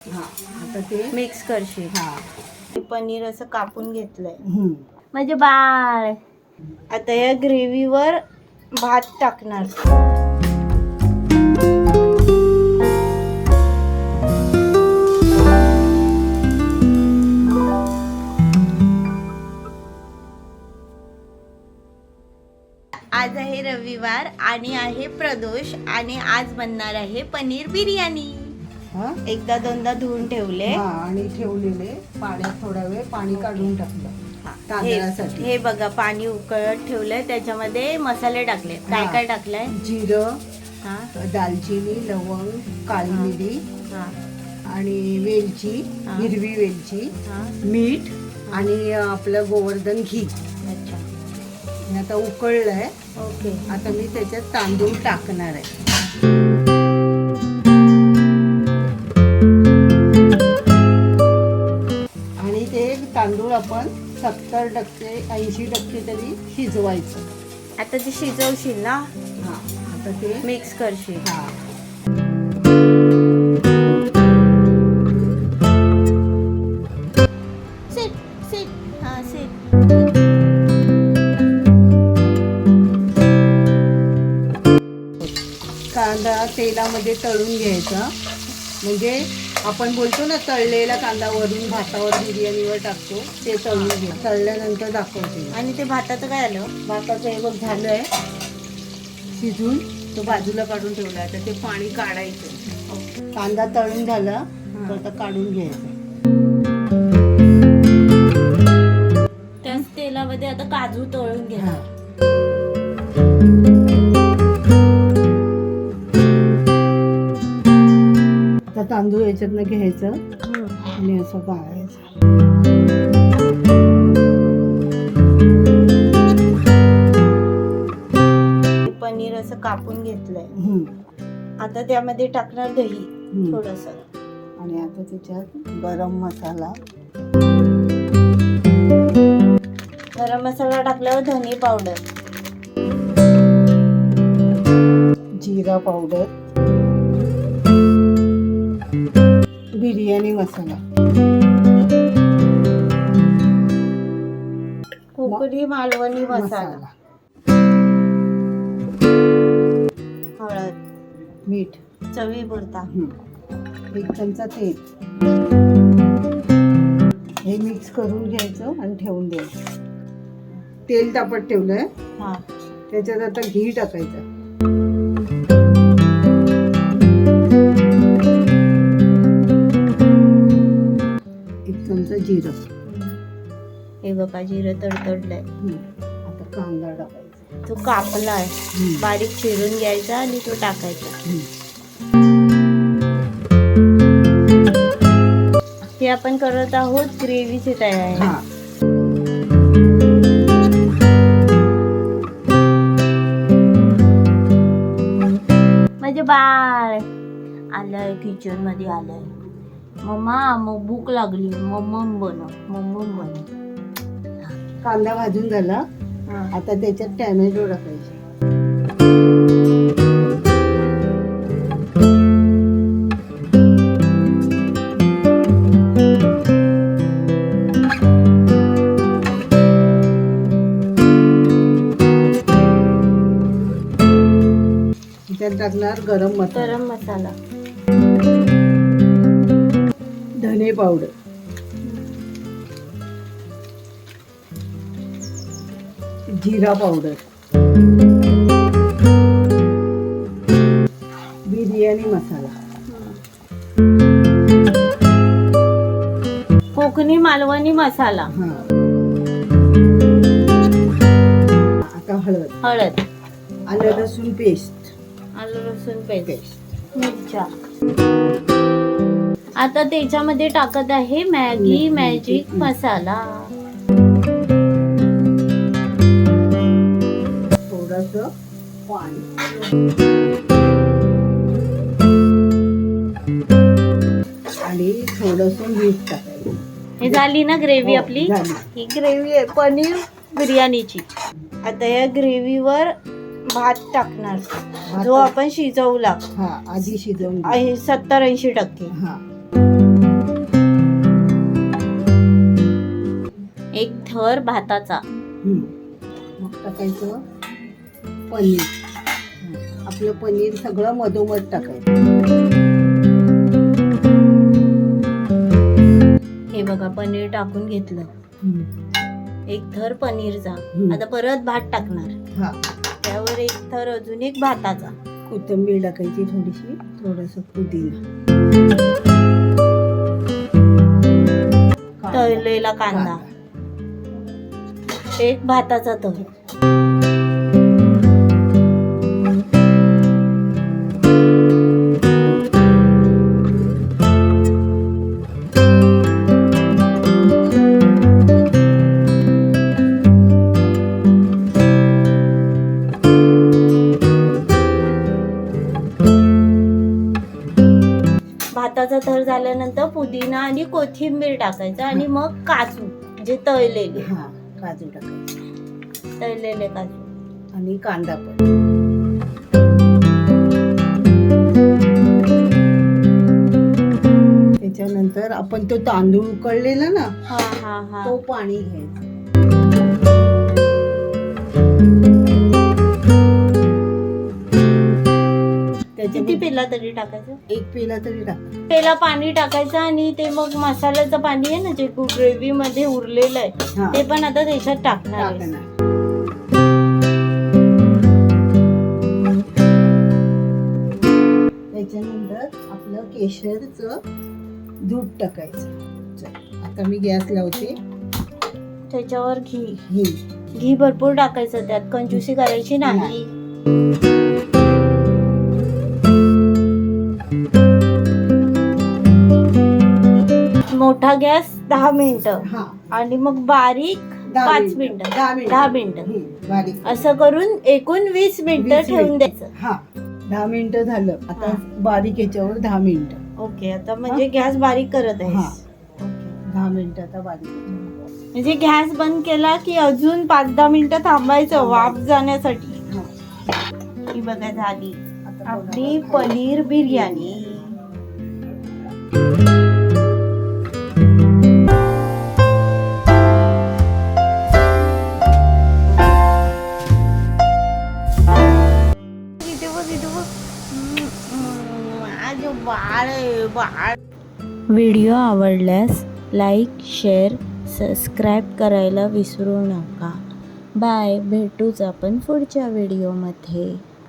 हा आता ते मिक्स करशील. हा पनीर असं कापून घेतलंय. म्हणजे बाळ. आता या ग्रेव्हीवर भात टाकणार. आज आहे रविवार आणि आहे प्रदोष आणि आज बनणार आहे पनीर बिर्याणी. हा एकदा दोनदा धुवून ठेवले. हा आणि ठेवलेले पाण्यात थोडा वेळ पाणी काढून टाकलं तांदळासाठी. हे बघा पाणी उकळत ठेवलंय, त्याच्यामध्ये मसाले टाकले. काय हा. काय टाकलंय? जिरं, हा दालचिनी, लवंग, काळी हा. मिरी हा आणि वेलची, हा. हिरवी वेलची, हा. मीठ आणि आपलं गोवर्धन घी. अच्छा हे आता उकळलंय. ओके. आता मी त्याच्यात तांदूळ टाकणार आहे. आणि ते तांदूळ आपण 70% 80% तरी शिजवायचं. आता ते शिजवशील ना? हा आता ते मिक्स करशील. हा सिट सिट हा सिट. कांदा तेलामध्ये तळून घ्यायचा. म्हणजे आपण बोलतो ना तळलेला कांदा वरून भातावर बिर्याणीवर टाकतो, ते तळून घे. तळल्यानंतर दाखवते. आणि ते भाताचं काय आलं? भाताचं हे बघ झालंय शिजून, तो बाजूला काढून ठेवला. आता ते पाणी काढायचं. कांदा तळून झाला तर आता काढून घ्यायचं. त्याच तेलामध्ये आता काजू तळून घ्या. हा आता तांदूळ याच्यातनं घ्यायचं आणि असं गाळायचं. पनीर असं कापून घेतलंय. आता त्यामध्ये टाकणार दही थोडस. आणि आता त्याच्यात गरम मसाला, गरम मसाला टाकल्यावर धने पावडर, जिरा पावडर, बिर्याणी मसाला, कोकणी मालवणी मसाला, हळद, मीठ, चवीपुरता. 1 चमचा तेल. हे मिक्स करून घ्यायचं आणि ठेवून द्यायचं. तेल तापत ठेवलंय, हा त्याच्यात आता घी टाकायचं. एक चमचा जिरं. हे बघा जिरं तडतडलंय. आता कांदा टाकायचा. तो कापलाय, बारीक चिरून घ्यायचा आणि तो टाकायचा. हे आपण करत आहोत ग्रेव्हीची तयारी. हा म्हणजे बाळ आलंय किचन मध्ये आलंय. मम्मा मग भूक लागली, मम्मम बनव. कांदा भाजून झाला. हा. आता त्याच्यात टॅमॅटो टाकायचे. त्यात टाकणार गरम मसाला, धने पावडर, जिरा पावडर, बिर्याणी मसाला, कोकणी मालवणी मसाला. हा आता हळद, आलं लसूण पेस्ट, मिरच्या. आता त्याच्यामध्ये टाकत आहे मॅगी मॅजिक मसाला. थोडस पाणी आणि थोडस मीठ टाकायचं. हे झाली ना ग्रेव्ही हो, आपली. झाली. ही ग्रेव्ही आहे पनीर बिर्याणीची. आता या ग्रेव्हीवर भात टाकणार, जो आपण शिजवला. हा आधी शिजवून 70-80%. हा थर भाताचा. मग टाकायचं पनीर. आपलं पनीर सगळं मधोमध टाकायचं. हे बघा पनीर टाकून घेतलं. एक थर पनीरचा. आता परत भात टाकणार. हा, त्यावर एक थर अजून एक भाताचा. कोथिंबीर टाकायची थोडीशी, थोडंसं पुदिना, तळलेला कांदा, एक भाताचा थर. भाताचा थर झाल्यानंतर पुदिना आणि कोथिंबीर टाकायचं आणि मग काजू जे तळलेले. हा, काजू टाकायचे, तळलेले काजू आणि कांदा पण. त्याच्यानंतर आपण तो तांदूळ उकळलेला ना, हा हा हा तो पाणी घ्यायचा. किती पेला तरी टाकायचं? एक पेला तरी टाकायचं. पेला पाणी टाकायचं आणि ते मग मसाल्याचं पाणी आहे ना जे ग्रेव्ही मध्ये उरलेलं आहे हा, ते पण आता त्याच्यात टाकणार आहे. टाकणार. त्याच्यानंतर आपलं केशरचं दूध टाकायचं. चल, आता मी गॅस लावते. त्याच्यावर घी. ही घी भरपूर टाकायचं, त्यात कंजूसी करायची नाही. मोठा गॅस 10 मिनिटं हा, आणि मग बारीक 5 मिनिटं. 10 मिनिटं बारीक असं करून एकूण 20 मिनिटं 20 ठेवून मिनिटं. द्यायचं. हा, 10 मिनिटं झालं. आता हा. बारीक याच्यावर 10 मिनिटं. ओके, आता म्हणजे गॅस बारीक करत हा. आहे. 10 मिनिटं आता बारीक याच्यावर. म्हणजे गॅस बंद केला की अजून 5-10 मिनिटं थांबायचं वाफ जाण्यासाठी. हा. ही बघा झाली आता बघा. आपली पनीर बिर्याणी. व्हिडिओ आवडल्यास लाईक, शेअर, सबस्क्राईब करायला विसरू नका. बाय. भेटूच आपण पुढच्या व्हिडिओमध्ये.